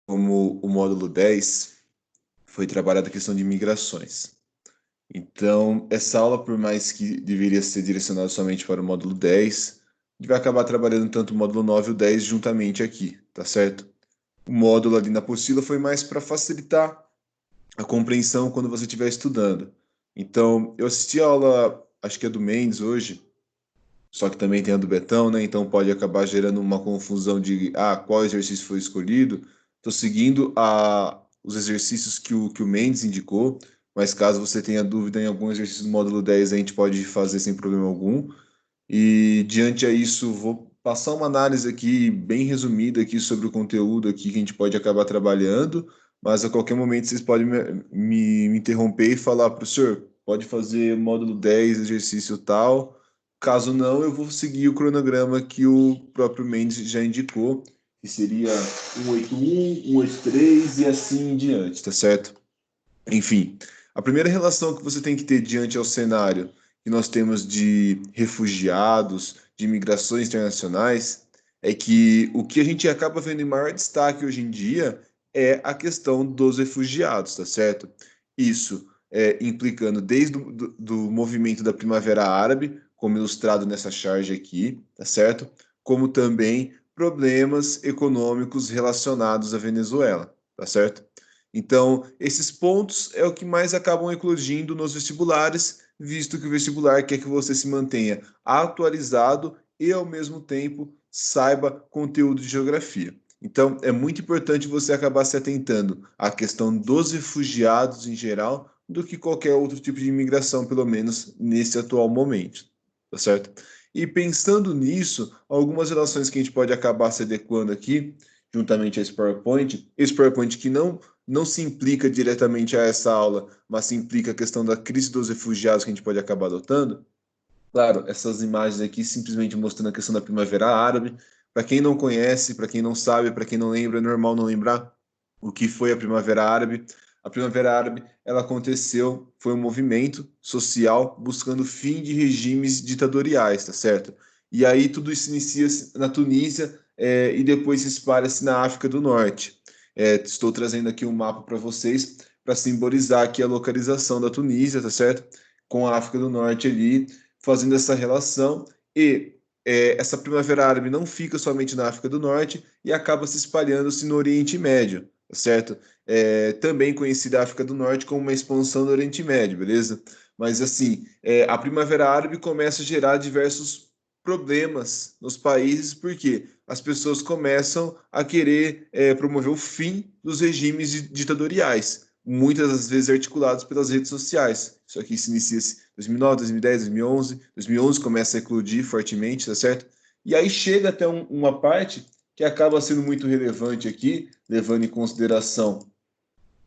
como o módulo 10 foi trabalhada a questão de migrações. Então, essa aula, por mais que deveria ser direcionada somente para o módulo 10, a gente vai acabar trabalhando tanto o módulo 9 e o 10 juntamente aqui, tá certo? O módulo ali na apostila foi mais para facilitar a compreensão quando você estiver estudando. Então, eu assisti a aula, acho que é do Mendes hoje, só que também tem a do Betão, né? Então pode acabar gerando uma confusão de qual exercício foi escolhido. Estou seguindo os exercícios que o Mendes indicou, mas caso você tenha dúvida em algum exercício do módulo 10, a gente pode fazer sem problema algum. E diante a isso, vou passar uma análise aqui bem resumida aqui sobre o conteúdo aqui que a gente pode acabar trabalhando, mas a qualquer momento vocês podem me interromper e falar, professor, pode fazer módulo 10, exercício tal. Caso não, eu vou seguir o cronograma que o próprio Mendes já indicou, que seria 181, 183 e assim em diante, tá certo? Enfim, a primeira relação que você tem que ter diante ao cenário que nós temos de refugiados, de migrações internacionais, é que o que a gente acaba vendo em maior destaque hoje em dia é a questão dos refugiados, tá certo? Isso implicando desde do movimento da Primavera Árabe, como ilustrado nessa charge aqui, tá certo? Como também problemas econômicos relacionados à Venezuela, tá certo? Então, esses pontos é o que mais acabam eclodindo nos vestibulares, visto que o vestibular quer que você se mantenha atualizado e, ao mesmo tempo, saiba conteúdo de geografia. Então, é muito importante você acabar se atentando à questão dos refugiados em geral, do que qualquer outro tipo de imigração, pelo menos nesse atual momento, tá certo? E pensando nisso, algumas relações que a gente pode acabar se adequando aqui, juntamente a esse PowerPoint que não se implica diretamente a essa aula, mas se implica a questão da crise dos refugiados que a gente pode acabar adotando. Claro, essas imagens aqui simplesmente mostrando a questão da Primavera Árabe. Para quem não conhece, para quem não sabe, para quem não lembra, é normal não lembrar o que foi a Primavera Árabe. A Primavera Árabe, ela aconteceu, foi um movimento social buscando fim de regimes ditatoriais, tá certo? E aí tudo isso inicia na Tunísia e depois se espalha-se na África do Norte. Estou trazendo aqui um mapa para vocês para simbolizar aqui a localização da Tunísia, tá certo? Com a África do Norte ali, fazendo essa relação e essa Primavera Árabe não fica somente na África do Norte e acaba se espalhando-se no Oriente Médio, tá certo? Também conhecida a África do Norte como uma expansão do Oriente Médio, beleza? Mas assim, a Primavera Árabe começa a gerar diversos problemas nos países porque as pessoas começam a querer promover o fim dos regimes ditatoriais, muitas das vezes articulados pelas redes sociais. Isso aqui se inicia em 2009, 2010, 2011. 2011 começa a eclodir fortemente, tá certo? E aí chega até uma parte que acaba sendo muito relevante aqui, levando em consideração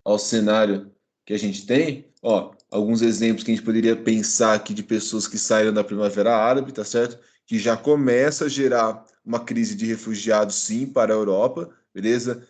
ao cenário que a gente tem. Ó, alguns exemplos que a gente poderia pensar aqui de pessoas que saíram da Primavera Árabe, tá certo? Que já começa a gerar uma crise de refugiados, sim, para a Europa, beleza?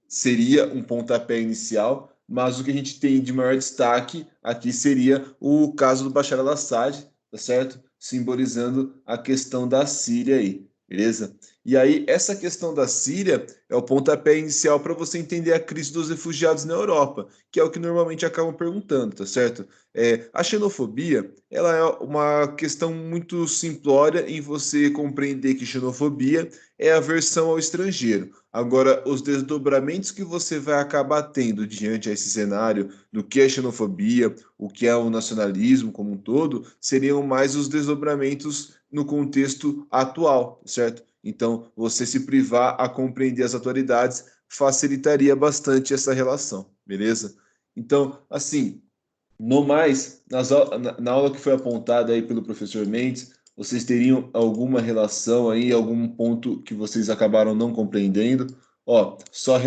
Seria um pontapé inicial, mas o que a gente tem de maior destaque aqui seria o caso do Bashar al-Assad, tá certo? Simbolizando a questão da Síria aí, beleza? E aí, essa questão da Síria é o pontapé inicial para você entender a crise dos refugiados na Europa, que é o que normalmente acabam perguntando, tá certo? A xenofobia, ela é uma questão muito simplória em você compreender que xenofobia é aversão ao estrangeiro. Agora, os desdobramentos que você vai acabar tendo diante a esse cenário do que é xenofobia, o que é o nacionalismo como um todo, seriam mais os desdobramentos no contexto atual, certo? Então, você se privar a compreender as atualidades facilitaria bastante essa relação, beleza? Então, assim, no mais, na aula que foi apontada aí pelo professor Mendes, vocês teriam alguma relação aí, algum ponto que vocês acabaram não compreendendo? Ó, só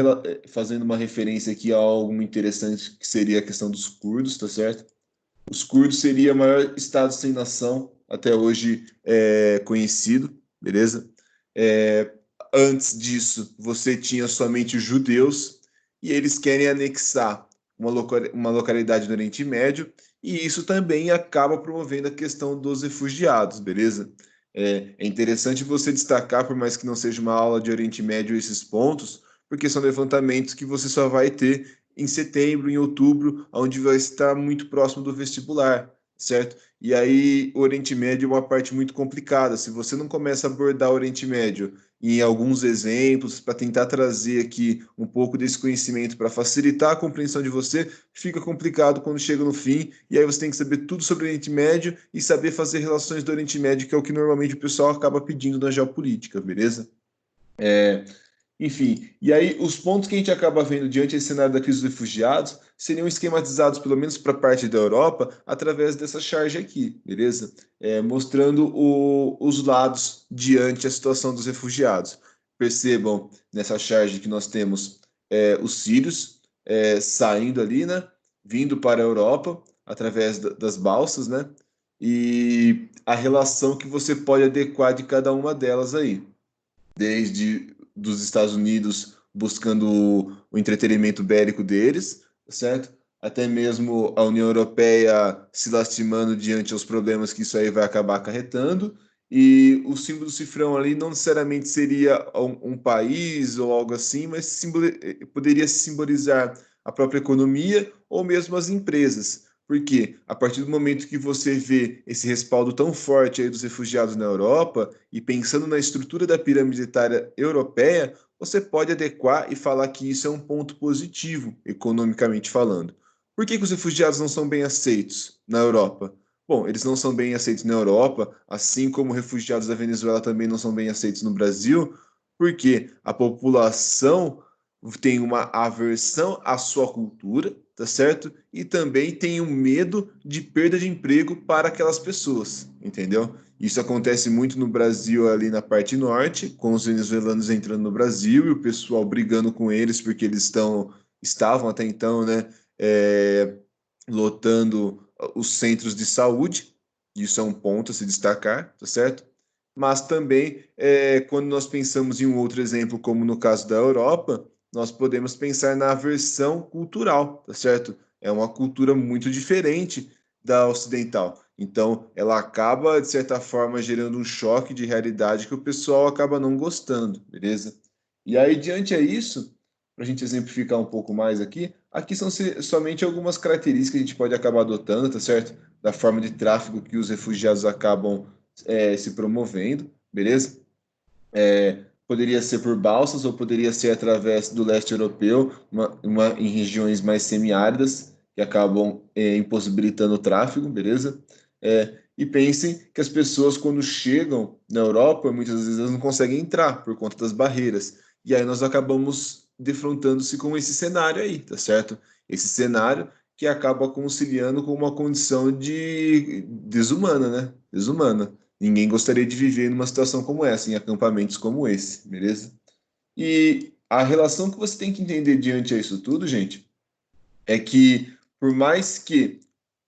fazendo uma referência aqui a algo muito interessante que seria a questão dos curdos, tá certo? Os curdos seria o maior estado sem nação até hoje conhecido, beleza? É, Antes disso, você tinha somente os judeus e eles querem anexar uma localidade do Oriente Médio e isso também acaba promovendo a questão dos refugiados, beleza? É interessante você destacar, por mais que não seja uma aula de Oriente Médio, esses pontos, porque são levantamentos que você só vai ter em setembro, em outubro, onde vai estar muito próximo do vestibular, certo? E aí, o Oriente Médio é uma parte muito complicada. Se você não começa a abordar o Oriente Médio em alguns exemplos, para tentar trazer aqui um pouco desse conhecimento para facilitar a compreensão de você, fica complicado quando chega no fim, e aí você tem que saber tudo sobre o Oriente Médio e saber fazer relações do Oriente Médio, que é o que normalmente o pessoal acaba pedindo na geopolítica, beleza? Enfim, e aí os pontos que a gente acaba vendo diante desse cenário da crise dos refugiados seriam esquematizados, pelo menos para a parte da Europa, através dessa charge aqui, beleza? Mostrando os lados diante a situação dos refugiados. Percebam nessa charge que nós temos os sírios saindo ali, né? Vindo para a Europa através das balsas, né? E a relação que você pode adequar de cada uma delas aí desde dos Estados Unidos buscando o entretenimento bélico deles, certo? Até mesmo a União Europeia se lastimando diante aos problemas que isso aí vai acabar acarretando. E o símbolo do cifrão ali não necessariamente seria um país ou algo assim, mas poderia simbolizar a própria economia ou mesmo as empresas. Porque a partir do momento que você vê esse respaldo tão forte aí dos refugiados na Europa, e pensando na estrutura da pirâmide etária europeia, você pode adequar e falar que isso é um ponto positivo, economicamente falando. Por que os refugiados não são bem aceitos na Europa? Bom, eles não são bem aceitos na Europa, assim como refugiados da Venezuela também não são bem aceitos no Brasil, porque a população tem uma aversão à sua cultura, tá certo? E também tem um medo de perda de emprego para aquelas pessoas, entendeu? Isso acontece muito no Brasil, ali na parte norte, com os venezuelanos entrando no Brasil e o pessoal brigando com eles porque eles estavam até então, né, lotando os centros de saúde. Isso é um ponto a se destacar, tá certo? Mas também, quando nós pensamos em um outro exemplo, como no caso da Europa, nós podemos pensar na aversão cultural, tá certo? É uma cultura muito diferente da ocidental. Então, ela acaba, de certa forma, gerando um choque de realidade que o pessoal acaba não gostando, beleza? E aí, diante a isso, para a gente exemplificar um pouco mais aqui, aqui são somente algumas características que a gente pode acabar adotando, tá certo? Da forma de tráfico que os refugiados acabam se promovendo, beleza? Poderia ser por balsas ou poderia ser através do leste europeu, em regiões mais semiáridas, que acabam impossibilitando o tráfego, beleza? E pensem que as pessoas, quando chegam na Europa, muitas vezes elas não conseguem entrar por conta das barreiras. E aí nós acabamos defrontando-se com esse cenário aí, tá certo? Esse cenário que acaba conciliando com uma condição de desumana, né? Desumana. Ninguém gostaria de viver numa situação como essa, em acampamentos como esse, beleza? E a relação que você tem que entender diante a isso tudo, gente, é que por mais que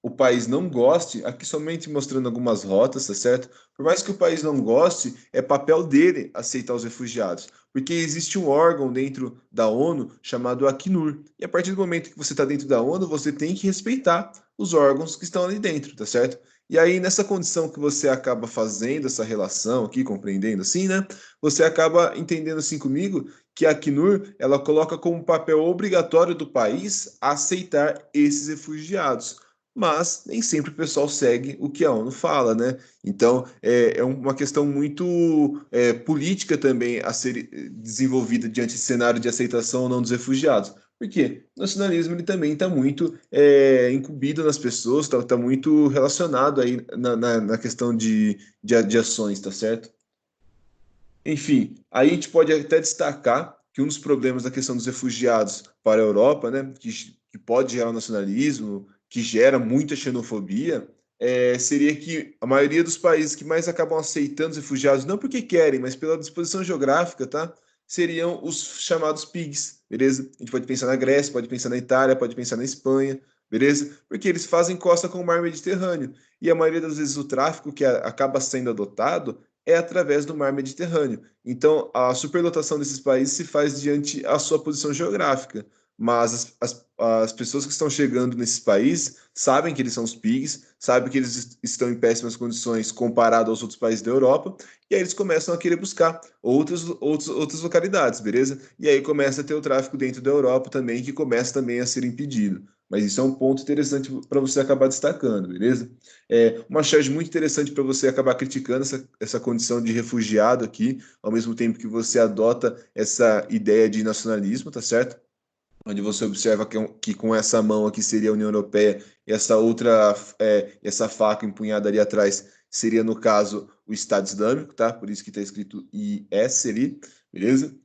o país não goste, aqui somente mostrando algumas rotas, tá certo? Por mais que o país não goste, é papel dele aceitar os refugiados, porque existe um órgão dentro da ONU chamado Acnur, e a partir do momento que você está dentro da ONU, você tem que respeitar os órgãos que estão ali dentro, tá certo? E aí, nessa condição que você acaba fazendo essa relação aqui, compreendendo assim, né? Você acaba entendendo assim comigo que a Acnur, ela coloca como papel obrigatório do país aceitar esses refugiados, mas nem sempre o pessoal segue o que a ONU fala, né? Então, é uma questão muito política também a ser desenvolvida diante desse cenário de aceitação ou não dos refugiados. Porque o nacionalismo ele também está muito incumbido nas pessoas, está muito relacionado aí na questão de ações, tá certo? Enfim, aí a gente pode até destacar que um dos problemas da questão dos refugiados para a Europa, né, que pode gerar o nacionalismo, que gera muita xenofobia, seria que a maioria dos países que mais acabam aceitando os refugiados, não porque querem, mas pela disposição geográfica, tá? Seriam os chamados PIGs, beleza? A gente pode pensar na Grécia, pode pensar na Itália, pode pensar na Espanha, beleza? Porque eles fazem costa com o mar Mediterrâneo. E a maioria das vezes o tráfico que acaba sendo adotado é através do mar Mediterrâneo. Então, a superlotação desses países se faz diante a sua posição geográfica. mas as pessoas que estão chegando nesses países sabem que eles são os pigs, sabem que eles estão em péssimas condições comparado aos outros países da Europa, e aí eles começam a querer buscar outras localidades, beleza? E aí começa a ter o tráfico dentro da Europa também, que começa também a ser impedido. Mas isso é um ponto interessante para você acabar destacando, beleza? Uma charge muito interessante para você acabar criticando essa condição de refugiado aqui, ao mesmo tempo que você adota essa ideia de nacionalismo, tá certo? Onde você observa que com essa mão aqui seria a União Europeia e essa outra, essa faca empunhada ali atrás seria, no caso, o Estado Islâmico, tá? Por isso que está escrito IS ali, beleza?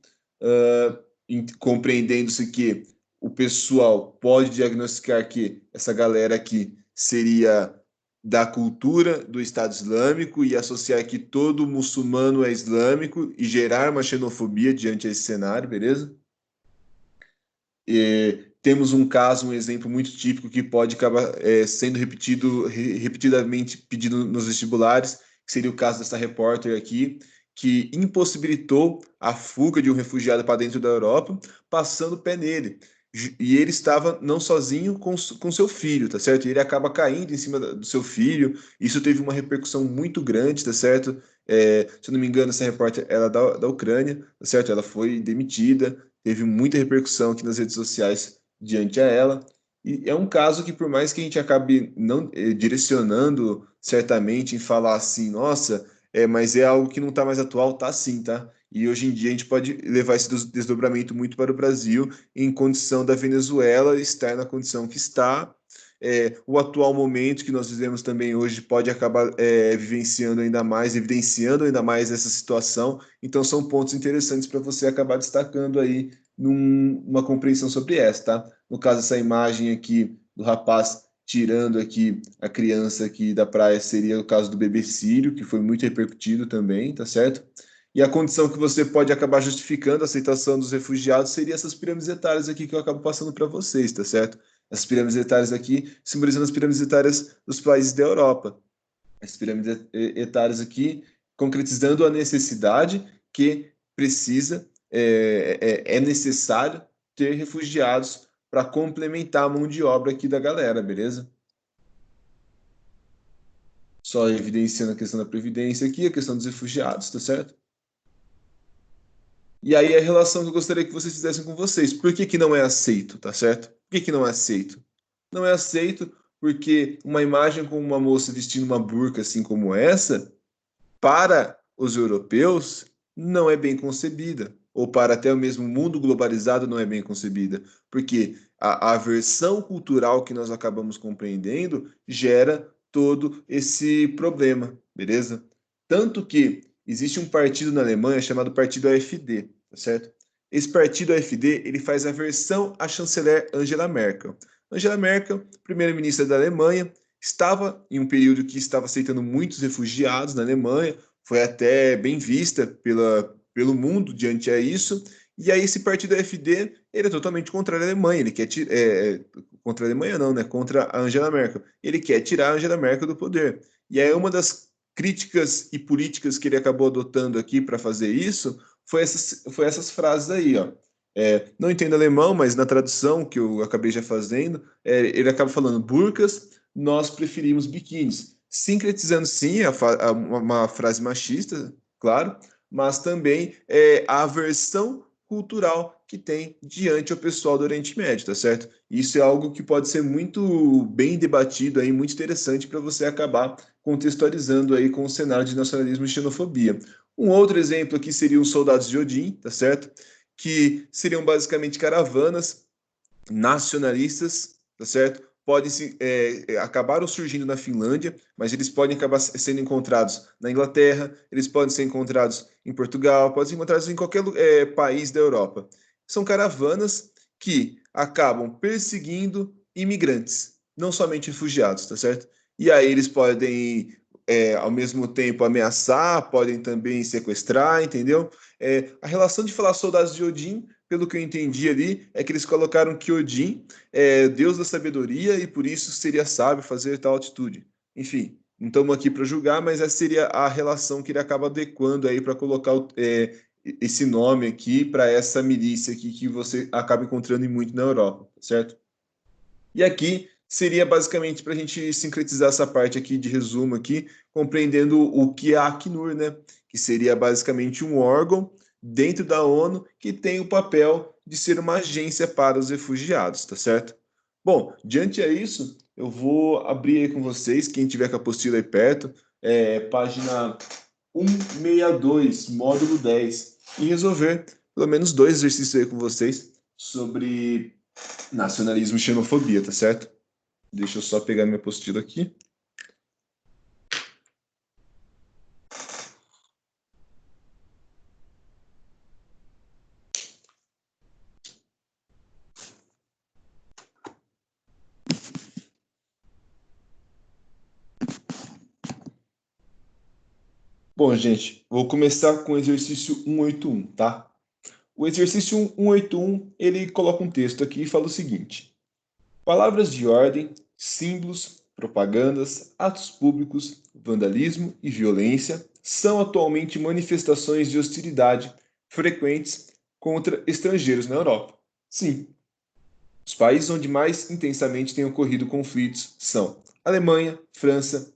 Compreendendo-se que o pessoal pode diagnosticar que essa galera aqui seria da cultura do Estado Islâmico e associar que todo muçulmano é islâmico e gerar uma xenofobia diante desse cenário, beleza? Temos um caso, um exemplo muito típico que pode acabar sendo repetidamente pedido nos vestibulares, que seria o caso dessa repórter aqui, que impossibilitou a fuga de um refugiado para dentro da Europa, passando o pé nele. E ele estava não sozinho com seu filho, tá certo? E ele acaba caindo em cima do seu filho. Isso teve uma repercussão muito grande, tá certo? Se eu não me engano, essa repórter era da Ucrânia, tá certo? Ela foi demitida, teve muita repercussão aqui nas redes sociais diante a ela. E é um caso que, por mais que a gente acabe não direcionando certamente em falar assim, nossa, mas é algo que não está mais atual, tá sim, tá? E hoje em dia a gente pode levar esse desdobramento muito para o Brasil, em condição da Venezuela estar na condição que está. O atual momento que nós vivemos também hoje pode acabar vivenciando ainda mais, evidenciando ainda mais essa situação. Então, são pontos interessantes para você acabar destacando aí numa compreensão sobre essa, tá? No caso, essa imagem aqui do rapaz tirando aqui a criança aqui da praia seria o caso do bebê sírio, que foi muito repercutido também, tá certo? E a condição que você pode acabar justificando a aceitação dos refugiados seria essas pirâmides etárias aqui que eu acabo passando para vocês, tá certo? As pirâmides etárias aqui simbolizando as pirâmides etárias dos países da Europa. As pirâmides etárias aqui concretizando a necessidade que precisa, é necessário ter refugiados para complementar a mão de obra aqui da galera, beleza? Só evidenciando a questão da previdência aqui, a questão dos refugiados, tá certo? E aí a relação que eu gostaria que vocês fizessem com vocês. Por que que não é aceito, tá certo? Por que que não é aceito? Não é aceito porque uma imagem com uma moça vestindo uma burca assim como essa, para os europeus, não é bem concebida. Ou para até o mesmo mundo globalizado não é bem concebida. Porque a versão cultural que nós acabamos compreendendo gera todo esse problema, beleza? Tanto que existe um partido na Alemanha chamado Partido AfD, tá certo? Esse partido AfD, ele faz aversão à chanceler Angela Merkel. Angela Merkel, primeira-ministra da Alemanha, estava em um período que estava aceitando muitos refugiados na Alemanha, foi até bem vista pelo mundo diante a isso, e aí esse partido AfD, ele é totalmente contra a Alemanha, ele quer contra a Alemanha não, né, contra a Angela Merkel, ele quer tirar a Angela Merkel do poder, e aí uma das críticas e políticas que ele acabou adotando aqui para fazer isso foi essas frases aí, ó. Não entendo alemão, mas na tradução que eu acabei já fazendo, ele acaba falando burcas, nós preferimos biquínis. Sincretizando, sim, uma frase machista, claro, mas também a aversão cultural que tem diante ao pessoal do Oriente Médio, tá certo? Isso é algo que pode ser muito bem debatido aí, muito interessante para você acabar contextualizando aí com o cenário de nacionalismo e xenofobia. Um outro exemplo aqui seria os soldados de Odin, tá certo? Que seriam basicamente caravanas nacionalistas, tá certo? Acabaram surgindo na Finlândia, mas eles podem acabar sendo encontrados na Inglaterra, eles podem ser encontrados em Portugal, podem ser encontrados em qualquer país da Europa. São caravanas que acabam perseguindo imigrantes, não somente refugiados, tá certo? E aí eles podem, ao mesmo tempo, ameaçar, podem também sequestrar, entendeu? A relação de falar soldados de Odin, pelo que eu entendi ali, é que eles colocaram que Odin Deus da sabedoria e por isso seria sábio fazer tal atitude. Enfim, não estamos aqui para julgar, mas essa seria a relação que ele acaba adequando aí para colocar esse nome aqui para essa milícia aqui que você acaba encontrando muito na Europa, certo? E aqui seria basicamente para a gente sincretizar essa parte aqui de resumo aqui, compreendendo o que é a Acnur, né? Que seria basicamente um órgão dentro da ONU que tem o papel de ser uma agência para os refugiados, tá certo? Bom, diante a isso, eu vou abrir aí com vocês, quem tiver com a apostila aí perto, página 162, módulo 10, e resolver pelo menos 2 exercícios aí com vocês sobre nacionalismo e xenofobia, tá certo? Deixa eu só pegar minha apostila aqui. Bom, gente, vou começar com o exercício 181, tá? O exercício 181, ele coloca um texto aqui e fala o seguinte: palavras de ordem, símbolos, propagandas, atos públicos, vandalismo e violência são atualmente manifestações de hostilidade frequentes contra estrangeiros na Europa. Sim, os países onde mais intensamente têm ocorrido conflitos são Alemanha, França,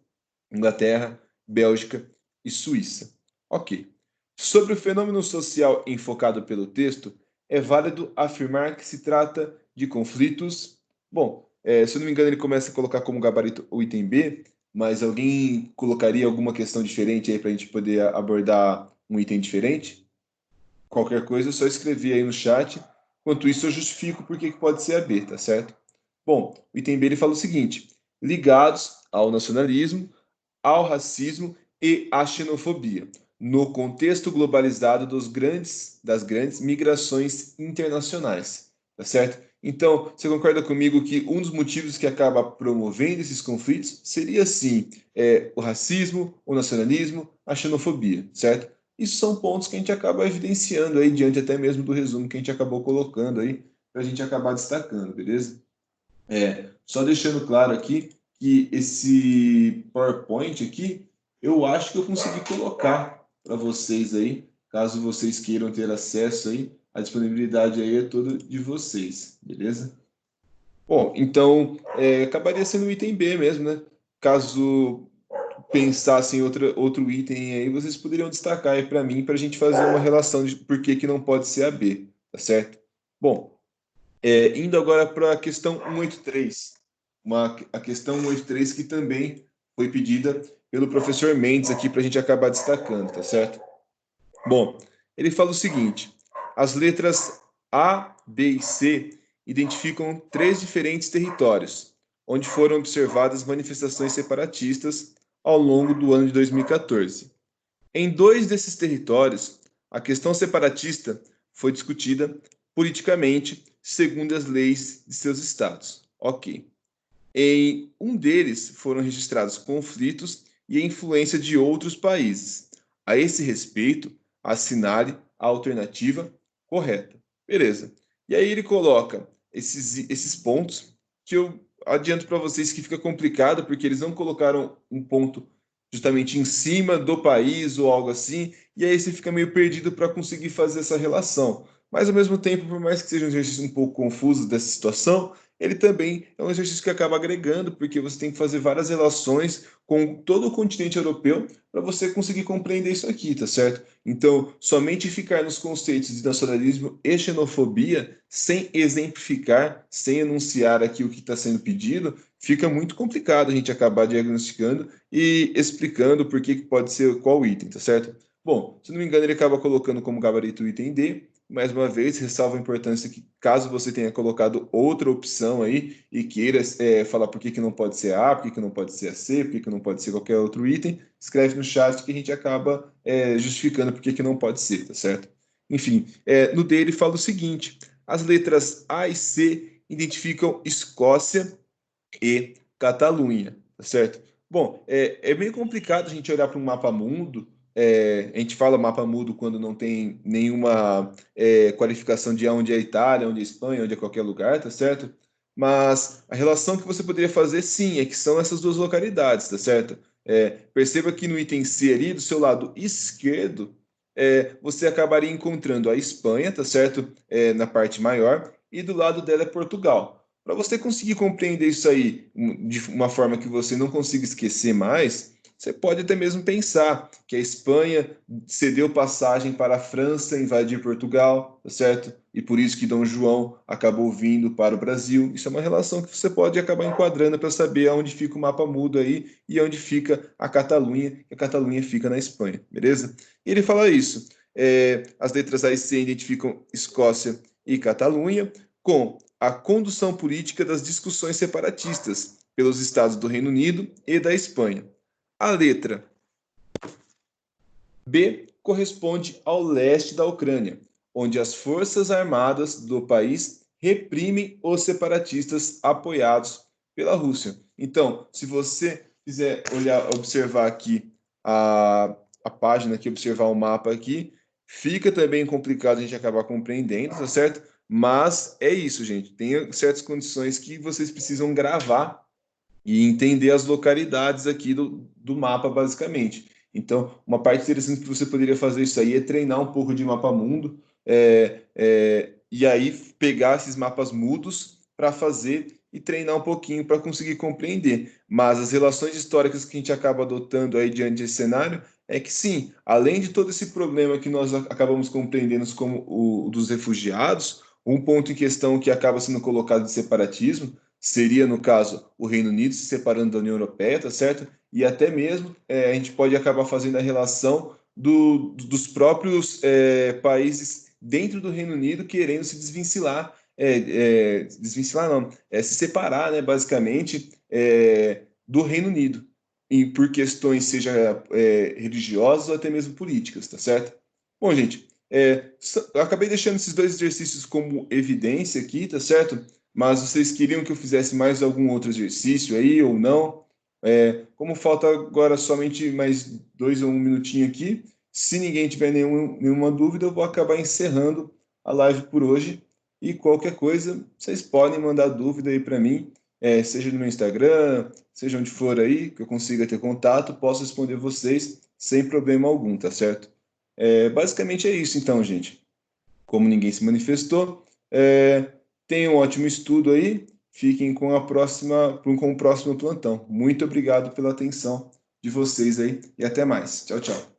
Inglaterra, Bélgica e Suíça. Ok. Sobre o fenômeno social enfocado pelo texto, é válido afirmar que se trata de conflitos. Bom, se eu não me engano, ele começa a colocar como gabarito o item B, mas alguém colocaria alguma questão diferente aí para a gente poder abordar um item diferente? Qualquer coisa é só escrever aí no chat. Enquanto isso, eu justifico por que pode ser a B, tá certo? Bom, o item B ele fala o seguinte: ligados ao nacionalismo, ao racismo e à xenofobia, no contexto globalizado das grandes migrações internacionais, tá certo? Então, você concorda comigo que um dos motivos que acaba promovendo esses conflitos seria, sim, o racismo, o nacionalismo, a xenofobia, certo? Isso são pontos que a gente acaba evidenciando aí, diante até mesmo do resumo que a gente acabou colocando aí, para a gente acabar destacando, beleza? Só deixando claro aqui que esse PowerPoint aqui, eu acho que eu consegui colocar para vocês aí, caso vocês queiram ter acesso aí, a disponibilidade aí é toda de vocês, beleza? Bom, então acabaria sendo o item B mesmo, né? Caso pensassem em outro item aí, vocês poderiam destacar aí para mim, para a gente fazer uma relação de por que que não pode ser a B, tá certo? Bom, indo agora para a questão 183, a questão 183 que também foi pedida pelo professor Mendes aqui para a gente acabar destacando, tá certo? Bom, ele fala o seguinte: as letras A, B e C identificam 3 diferentes territórios, onde foram observadas manifestações separatistas ao longo do ano de 2014. Em 2 desses territórios, a questão separatista foi discutida politicamente segundo as leis de seus estados. Ok. Em um deles foram registrados conflitos e a influência de outros países. A esse respeito, assinale a alternativa correta. Beleza. E aí ele coloca esses pontos que eu adianto para vocês que fica complicado, porque eles não colocaram um ponto justamente em cima do país ou algo assim, e aí você fica meio perdido para conseguir fazer essa relação. Mas ao mesmo tempo, por mais que seja um exercício um pouco confuso dessa situação, ele também é um exercício que acaba agregando, porque você tem que fazer várias relações com todo o continente europeu para você conseguir compreender isso aqui, tá certo? Então, somente ficar nos conceitos de nacionalismo e xenofobia, sem exemplificar, sem enunciar aqui o que está sendo pedido, fica muito complicado a gente acabar diagnosticando e explicando por que pode ser qual item, tá certo? Bom, se não me engano, ele acaba colocando como gabarito o item D. Mais uma vez, ressalvo a importância que, caso você tenha colocado outra opção aí e queira falar por que, que não pode ser A, por que, que não pode ser a C, por que, que não pode ser qualquer outro item, escreve no chat que a gente acaba justificando por que, que não pode ser, tá certo? Enfim, no D ele fala o seguinte: as letras A e C identificam Escócia e Catalunha, tá certo? Bom, é meio complicado a gente olhar para um mapa mundo. A gente fala mapa mudo quando não tem nenhuma qualificação de onde é a Itália, onde é a Espanha, onde é qualquer lugar, tá certo? Mas a relação que você poderia fazer, sim, é que são essas 2 localidades, tá certo? Perceba que no item C ali, do seu lado esquerdo, você acabaria encontrando a Espanha, tá certo? Na parte maior, e do lado dela é Portugal. Para você conseguir compreender isso aí de uma forma que você não consiga esquecer mais, você pode até mesmo pensar que a Espanha cedeu passagem para a França invadir Portugal, tá certo? E por isso que Dom João acabou vindo para o Brasil. Isso é uma relação que você pode acabar enquadrando para saber onde fica o mapa mudo aí e onde fica a Catalunha, que a Catalunha fica na Espanha, beleza? E ele fala isso. As letras A e C identificam Escócia e Catalunha com a condução política das discussões separatistas pelos estados do Reino Unido e da Espanha. A letra B corresponde ao leste da Ucrânia, onde as forças armadas do país reprimem os separatistas apoiados pela Rússia. Então, se você quiser olhar, observar aqui a página aqui, observar o mapa aqui, fica também complicado a gente acabar compreendendo, tá certo? Mas é isso, gente. Tem certas condições que vocês precisam gravar e entender as localidades aqui do mapa, basicamente. Então, uma parte interessante que você poderia fazer isso aí é treinar um pouco de mapa mundo, e aí pegar esses mapas mudos para fazer e treinar um pouquinho para conseguir compreender. Mas as relações históricas que a gente acaba adotando aí diante desse cenário é que sim, além de todo esse problema que nós acabamos compreendendo como o dos refugiados, um ponto em questão que acaba sendo colocado de separatismo seria, no caso, o Reino Unido se separando da União Europeia, tá certo? E até mesmo a gente pode acabar fazendo a relação dos próprios países dentro do Reino Unido querendo se desvincilhar, desvincilhar não, se separar, né, basicamente, do Reino Unido, e por questões, seja religiosas ou até mesmo políticas, tá certo? Bom, gente, eu acabei deixando esses dois exercícios como evidência aqui, tá certo? Mas vocês queriam que eu fizesse mais algum outro exercício aí ou não? Como falta agora somente mais 2 ou 1 minutinho aqui, se ninguém tiver nenhuma dúvida, eu vou acabar encerrando a live por hoje. E qualquer coisa, vocês podem mandar dúvida aí para mim, seja no meu Instagram, seja onde for aí, que eu consiga ter contato, posso responder vocês sem problema algum, tá certo? Basicamente é isso então, gente. Como ninguém se manifestou, tenham um ótimo estudo aí. Fiquem com com o próximo plantão. Muito obrigado pela atenção de vocês aí e até mais. Tchau, tchau.